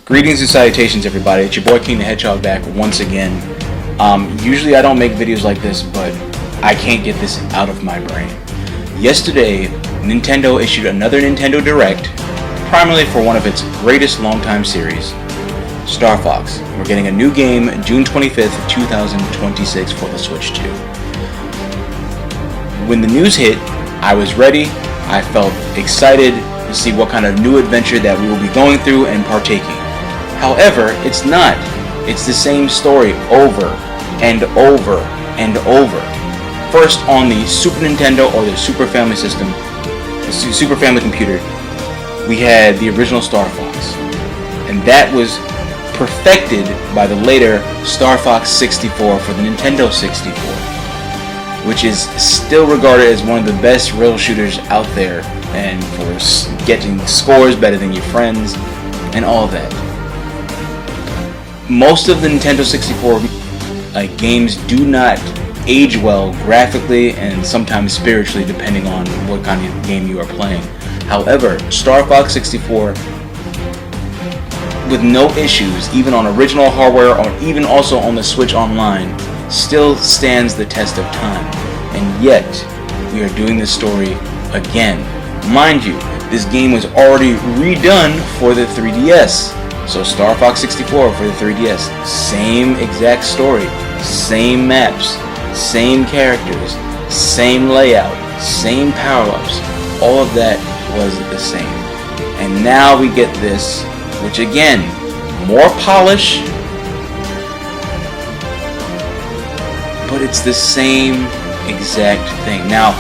Greetings and salutations, everybody. It's your boy King the Hedgehog back once again. Usually I don't make videos like this, but I can't get this out of my brain. Yesterday, Nintendo issued another Nintendo Direct, primarily for one of its greatest longtime series, StarFox. We're getting a new game June 25th, 2026 for the Switch 2. When the news hit, I was ready. I felt excited to see what kind of new adventure that we will be going through and partaking. However, it's not. It's the same story over and over and over. First on the Super Nintendo or the Super Family system, the Super Family computer, we had the original Star Fox. And that was perfected by the later StarFox 64 for the Nintendo 64, which is still regarded as one of the best rail shooters out there, and for getting scores better than your friends and all of that. Most of the Nintendo 64 games do not age well graphically and sometimes spiritually, depending on what kind of game you are playing. However, StarFox 64, with no issues, even on original hardware or even also on the Switch Online, still stands the test of time. And yet, we are doing this story again. Mind you, this game was already redone for the 3DS. So StarFox 64 for the 3DS, same exact story, same maps, same characters, same layout, same power-ups. All of that was the same. And now we get this, which again, more polish, but it's the same exact thing. Now,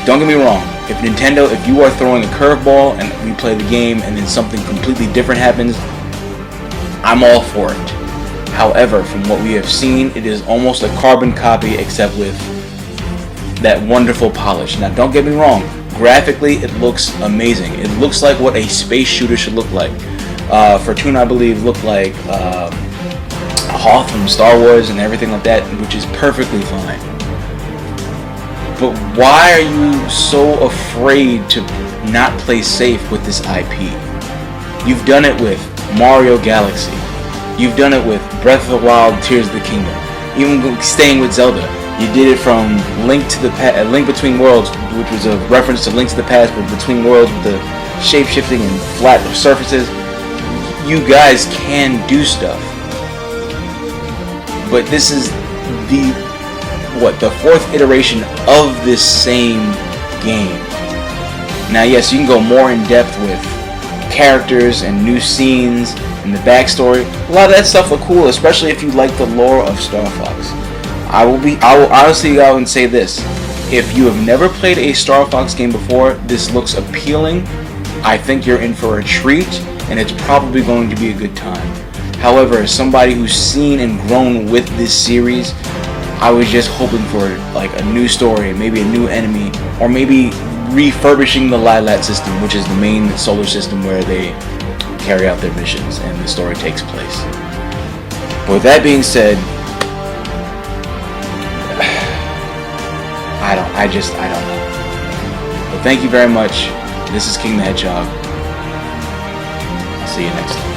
don't get me wrong. If you are throwing a curveball and we play the game and then something completely different happens, I'm all for it. However, from what we have seen, it is almost a carbon copy except with that wonderful polish. Now, don't get me wrong. Graphically, it looks amazing. It looks like what a space shooter should look like. Fortuna, I believe, looked like Hoth from Star Wars and everything like that, which is perfectly fine. But why are you so afraid to not play safe with this IP? You've done it with Mario Galaxy. You've done it with Breath of the Wild, Tears of the Kingdom. Even staying with Zelda, you did it from Link Between Worlds, which was a reference to Link to the Past, but Between Worlds with the shape-shifting and flat surfaces. You guys can do stuff. But this is the fourth iteration of this same game. Now, yes, you can go more in depth with characters and new scenes and the backstory. A lot of that stuff look cool, especially if you like the lore of Star Fox. I will honestly go out and say this: if you have never played a Star Fox game before, this looks appealing. I think you're in for a treat, and it's probably going to be a good time. However, as somebody who's seen and grown with this series, I was just hoping for like a new story, maybe a new enemy, or maybe refurbishing the Lilat system, which is the main solar system where they carry out their missions and the story takes place. But with that being said, I don't know. But thank you very much. This is King the Hedgehog. I'll see you next time.